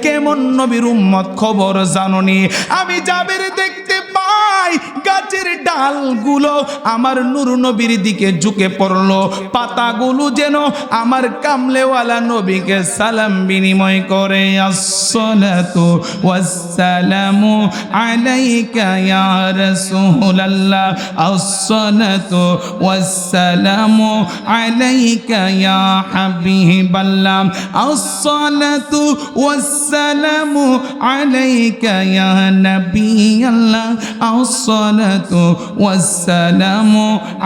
কেমন নবীর উম্মত খবর জাননি আমি জাবের দেখতে পাই গাছের ডালগুলো আমার নূর নবীর দিকে ঝুঁকে পড়লো, পাতাগুলো যেন আমার কামলেওয়ালা নবীকে সালাম বিনিময় করে। আসসালাতু ওয়াসসালামু আলাইকা ইয়া রাসূলুল্লাহ, আসসালাতু ওয়াসসালামু আলাইকা ইয়া হাবিবাল্লাহ, আসসালাতু ওয়াসসালামু আলাইকা ইয়া নবিয়াল্লাহ, আসসালাতু ওয়াসসালামু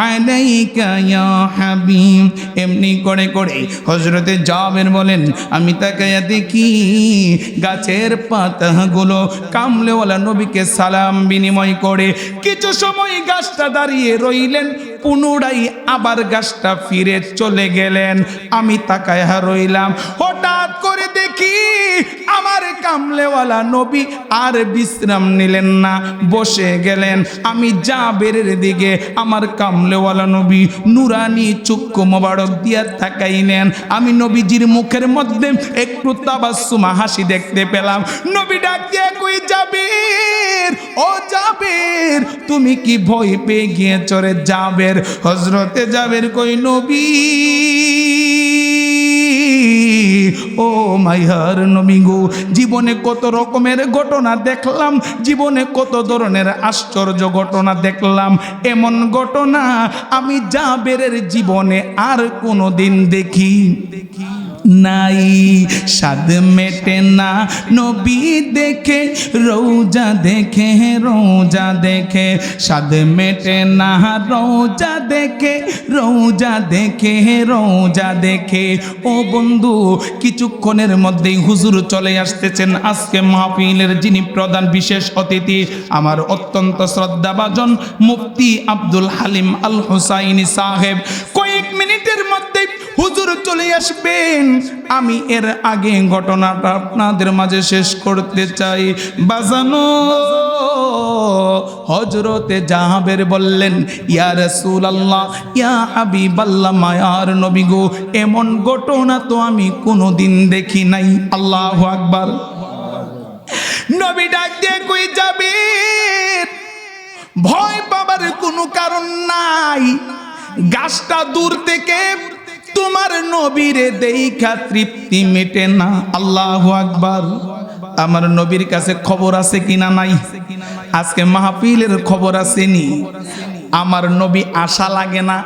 আলাইকা ইয়া হাবিব। এমনি করে করে হযরতে জাবের বলেন, আমি তাকায়া দেখি গাছের পাতাগুলো কামলেওয়ালা নবীকে সালাম বিনিময় করে। কিছু সময় গাছটা দাঁড়িয়ে রইলেন, পুনরায় আবার গাছটা ফিরে চলে গেলেন। আমি তাকায়া রইলাম, হঠাৎ করে দেখি আমার কামলেওয়ালা নবী আর বিশ্রাম নিলেন না, বসে গেলেন। আমি জাবেরের দিকে আমার কামলেওয়ালা নবী নুরানি চক্ষু মোবারক দিয়া তাকাইলেন। আমি নবীজির মুখের মধ্যে একটু তাবাসসুম হাসি দেখতে পেলাম। নবী ডাক দিয়ে কই, জাবের, ও জাবের, তুমি কি ভয় পেয়ে গিয়েছ রে জাবের? হযরতে জাবের কই, নবী, ও মাইহার নবী গো, জীবনে কত রকমের ঘটনা দেখলাম, জীবনে কত ধরনের আশ্চর্য ঘটনা দেখলাম, এমন ঘটনা আমি জাবেরের জীবনে আর কোনোদিন দেখি নাই। স্বাদ মেটে না নবী দেখে, রোজা দেখে, রোজা দেখে, স্বাদ মেটে না রোজা দেখে, রোজা দেখে, রোজা দেখে। ও বন্ধু, কিছুক্ষণের মধ্যেই হুজুর চলে আসতেছেন। আজকে মাহফিলের যিনি প্রধান বিশেষ অতিথি, আমার অত্যন্ত শ্রদ্ধাভাজন মুফতি আব্দুল হালিম আল হুসাইনি সাহেব, কয়েক মিনিটের মধ্যে হুজুর চলে আসবেন। আমি এর আগে ঘটনাটা আপনাদের মাঝে শেষ করতে চাই। বাজানো হযরতে জাবের বললেন, ইয়া রাসূলুল্লাহ, ইয়া হাবিবাল্লাহ, মায়ার নবী গো, এমন ঘটনা তো আমি কোনোদিন দেখি নাই। আল্লাহু আকবার। নবী ডাক দিয়ে কই, জাবের, ভয় পাবার কোনো কারণ নাই। গাছটা দূর থেকে তোমার নবীরে দেখা তৃপ্তি মেটে না। আল্লাহু আকবার। আমার নবীর কাছে খবর আছে কিনা নাই? আজকে মাহফিলের খবর আসেনি। আমার নবী আশা লাগে না,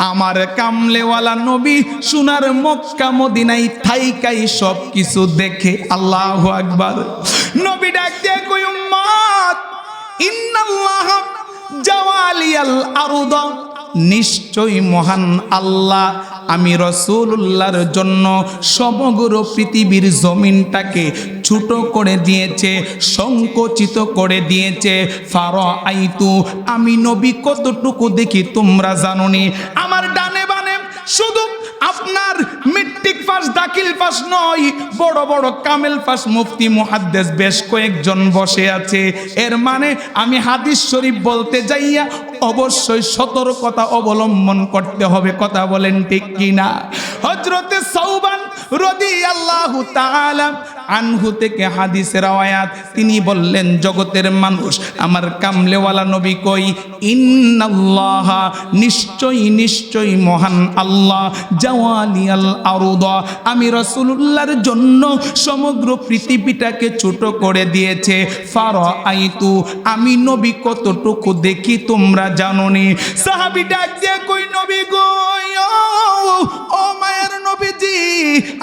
আমার কামলেওয়ালা নবী সোনার মক্কা মদিনায় থাইকাই সব কিছু দেখে। আল্লাহু আকবার। নবী ডাক দিয়ে কই, উম্মত, ইন্নাল্লাহ জাওয়ালিয়াল আরদ, নিশ্চয়ই মহান আল্লাহ আমি রাসূলুল্লাহর জন্য সমগ্র পৃথিবীর জমিনটাকে ছোট করে দিয়েছে, সংকুচিত করে দিয়েছে। ফারাআইতু, আমি নবী কতটুকু দেখি তোমরা জানোনি। আমার ডানে বানে শুধু আপনার মেট্রিক পাস, দাখিল পাস নয়, বড় বড় কামেল পাস মুফতি মুহাদ্দিস বেশ কয়েকজন বসে আছে। এর মানে আমি হাদিস শরীফ বলতে যাইয়া অবশ্যই সতর্কতা অবলম্বন করতে হবে। কথা বলেন ঠিক কিনা? হযরতে সাওবান রাদিয়াল্লাহু তাআলা আনহু থেকে হাদিসের রাওয়ায়াত, তিনি বললেন, জগতের মানুষ, আমার কামলেওয়ালা নবী কই, ইন্নাল্লাহ, নিশ্চয়ই নিশ্চয়ই মহান আল্লাহ, জাওয়ালিয়াল আরদ, আমি রাসূলুল্লাহর জন্য সমগ্র পৃথিবীটাকে ছোট করে দিয়েছে। ফারাআইতু, আমি নবী কতটুকু দেখি তোমরা জানোনি। সাহাবী ডাক দিয়ে কই, নবী গো, ও মায়ের নবীজি,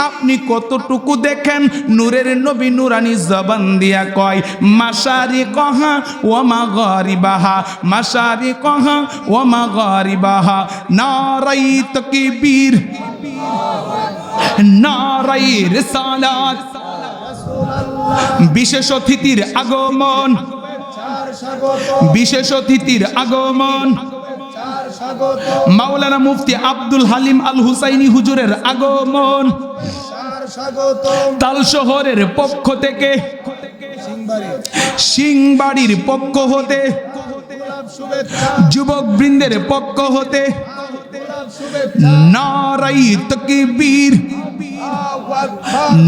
আপনি কতটুকু দেখেন? নূরের নবী নুরানি জবান দিয়া কয়, মাশারিকাহা ওয়া মাগারিবাহা, মাশারিকাহা ওয়া মাগারিবাহা, নারাই তাকবীর, নারাই রিসালাত। বিশেষ অতিথির আগমন, বিশেষ অতিথির আগমন, মাওলানা মুফতি আব্দুল হালিম আল হুসাইনি হুজুরের আগমন। তাল শহরের পক্ষ থেকে, সিংবাড়ির পক্ষ হতে, যুবক বৃন্দের পক্ষ হতে, নারাই তাকবীর,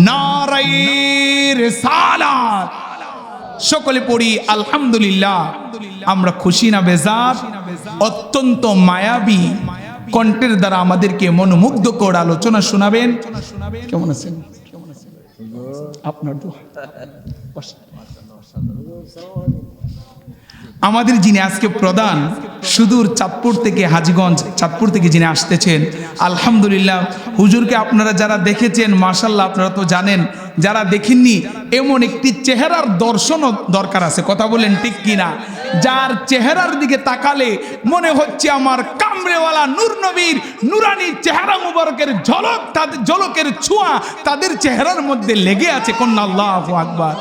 নারাই রিসালাত। সকলে পড়ি আলহামদুলিল্লাহ। আমরা খুশি না বেজার? অত্যন্ত মায়াবী কণ্ঠের দ্বারা আমাদেরকে মনোমুগ্ধ করে আলোচনা শোনাবেন। কেমন আছেন? আপনার দোয়া। আমাদের যিনি আজকে প্রধান, সুদূর চাঁদপুর থেকে, হাজীগঞ্জ চাঁদপুর থেকে যিনি আসতেছেন, আলহামদুলিল্লাহ। হুজুরকে আপনারা যারা দেখেছেন মাশাআল্লাহ, আপনারা তো জানেন। যারা দেখেননি, এমন একটি চেহারার দর্শনও দরকার আছে, কথা বলেন ঠিক কিনা? যার চেহারার দিকে তাকালে মনে হচ্ছে আমার কামরেওয়ালা নূর নবীর নুরানি চেহারা মুবারকের ঝলক, তাদের ঝলকের ছোঁয়া তাদের চেহারার মধ্যে লেগে আছে। কন্যা আল্লাহু আকবার।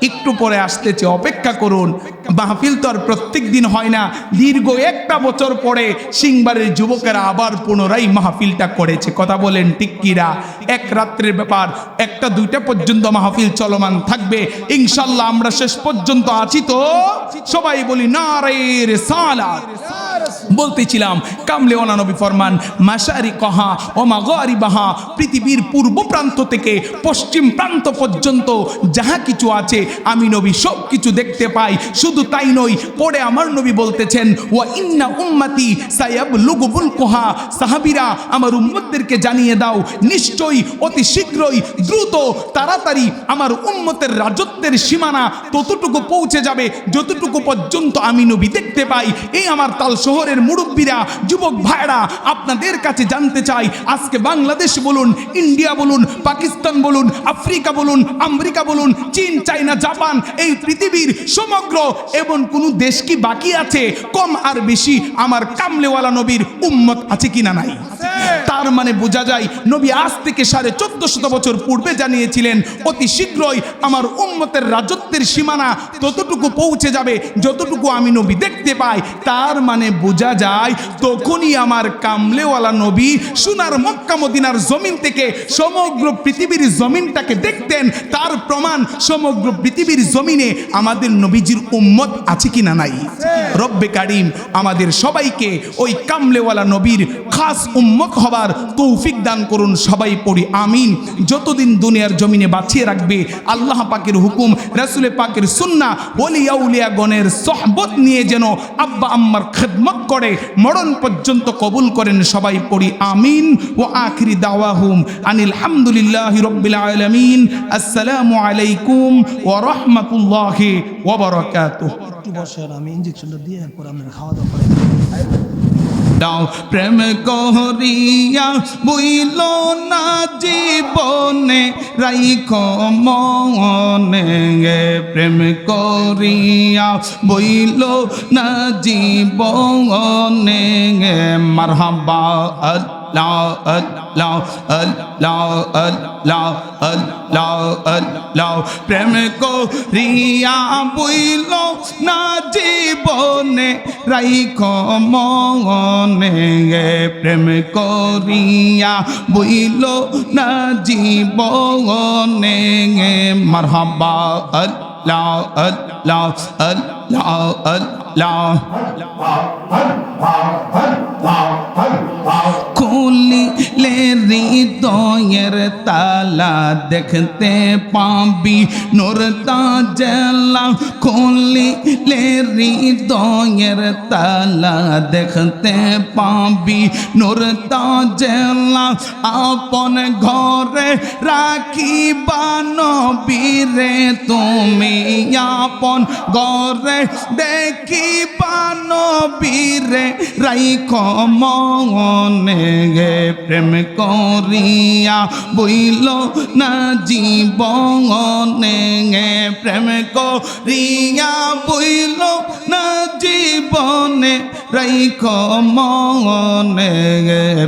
একটু পরে আসতেছে, অপেক্ষা করুন। মাহফিল তো আর প্রত্যেক দিন হয় না। দীর্ঘ একটা বছর পরে সিংবারের যুবকেরা আবার পুনরায় মাহফিলটা করেছে, কথা বলেন ঠিক কিরা? এক রাত্রের ব্যাপার, 1টা-2টা পর্যন্ত মাহফিল চলমান থাকবে ইনশাআল্লাহ। আমরা শেষ পর্যন্ত আছি তো? সবাই বলি নারে রিসালাত। বলতেছিলাম কামলেওয়ালা নবী ফরমান, মাশারি কহা ও মাগারি বাহা, পৃথিবীর পূর্ব প্রান্ত থেকে পশ্চিম প্রান্ত পর্যন্ত যাহা কিছু আছে আমি নবী সব কিছু দেখতে পাই। শুধু তাই নয়, পরে আমার নবী বলতেছেন, ওয়া ইন্না উম্মতি সায়াবলুগু বুলকুহা, সাহাবীরা আমার উম্মতদেরকে জানিয়ে দাও, নিশ্চয়ই অতি শীঘ্রই দ্রুত তাড়াতাড়ি আমার উম্মতের রাজত্বের সীমানা ততটুকু পৌঁছে যাবে যতটুকু পর্যন্ত আমি নবী দেখতে পাই। এই আমার তাল শহরের মুরব্বীরা, যুবক ভাইরা, আপনাদের কাছে জানতে চাই, আজকে বাংলাদেশ বলুন, ইন্ডিয়া বলুন, পাকিস্তান বলুন, আফ্রিকা বলুন, আমেরিকা বলুন, চীন, চায়না, জাপান, এই পৃথিবীর সমগ্র এমন কোন দেশ কি বাকি আছে কম আর বেশি আমার কামলেওয়ালা নবীর উম্মত আছে কিনা? নাই। তার মানে বোঝা যায় নবী আজ থেকে 1450 বছর পূর্বে জানিয়েছিলেন, অতি শীঘ্রই আমার উম্মতের রাজত্বের সীমানা ততটুকু পৌঁছে যাবে যতটুকু আমি নবী দেখতে পাই। তার মানে বোঝা যায় তখনই আমার কামলেওয়ালা নবী সোনার মক্কা মদিনার জমিন থেকে সমগ্র পৃথিবীর জমিনটাকে দেখতেন। তার প্রমাণ সমগ্র পৃথিবীর জমিনে আমাদের নবীজির উম্মত আছে কিনা? নাই। রব্বে কারিম আমাদের সবাইকে ওই কামলেওয়ালা নবীর খাস উম্মত হবার তৌফিক দান করুন। সবাই পড়ি আমিন। যতদিন দুনিয়ার জমিনে বাঁচিয়ে রাখবে আল্লাহ পাকের হুকুম, রাসূল পাকের সুন্নাহ, ওলিয়া উলিয়া গণের সোহবত নিয়ে যেন আব্বা আম্মার খেদমত করে মরণ পর্যন্ত কবুল করেন। সবাই পড়ি আমিন। ও আখিরি দাওয়াহুম আনিল হামদুলিল্লাহি রাব্বিল আলামিন। আসসালামু আলাইকুম ওয়া রাহমাতুল্লাহি ওয়া বারাকাতুহু। একটু বসেন, আমি ইনজেকশনটা দিয়ে এরপর আপনার খাওয়া দাওয়া করে দাও প্রেম করিয়া বুইল না জীবনে রাইখো মনে, প্রেম করিয়া বুইল না জীবনে। মারহাবা আল্লাহ আল্লাহ আল্লাহ আল্লাহ আল্লাহ আল্লাহ, প্রেম করিয়া বুইল না জীবনে রাইখো মনে, প্রেম করিয়া বুইল না জীবনে। মারহাবা আল্লাহ আল্লাহ আল্লাহ আল্লাহ। খুলিলে হৃদয়ের তালা দেখতে পাবি নূর তাজলা, খুলিলে হৃদয়ের তালা দেখতে পাবি নূর তাজলা। আপন ঘরে রাখিবা নবীরে তুমি, আপন ঘরে দেখিবা নবীরে রাইখো মনে, প্রেম করিয়া বইল না জীবনে, প্রেম করিয়া বইল না জীবনে রাইখো মনে,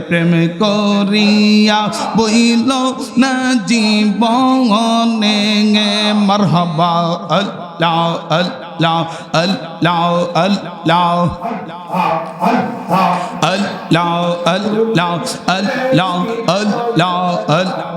প্রেম করিয়া বইল না জীবনে। মারহাবা আল্লাহ আল্লাহ আল্লাহ আল্লাহ আল্লাহ আল্লাহ আল্লাহ আল্লাহ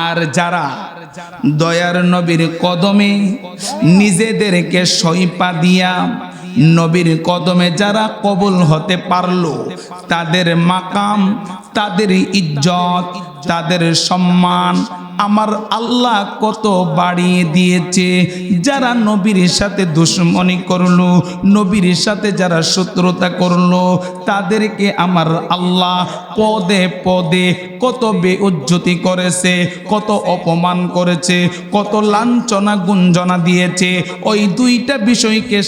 আর যারা দয়ার নবীর কদমে নিজেদেরকে সইপা দিয়া নবীর কদমে যারা কবুল হতে পারলো, তাদের মাকাম, তাদের ইজ্জত, তাদের সম্মান আমার আল্লাহ কত বাড়িয়ে দিয়েছে। যারা নবীর সাথে দুশ্মনী করলো, নবীর সাথে যারা শত্রুতা করলো, তাদেরকে আমার আল্লাহ পদে পদে কত বেইজ্জতি করেছে, কত অপমান করেছে, কত লাঞ্ছনা গুঞ্জনা দিয়েছে। ওই দুইটা বিষয়কে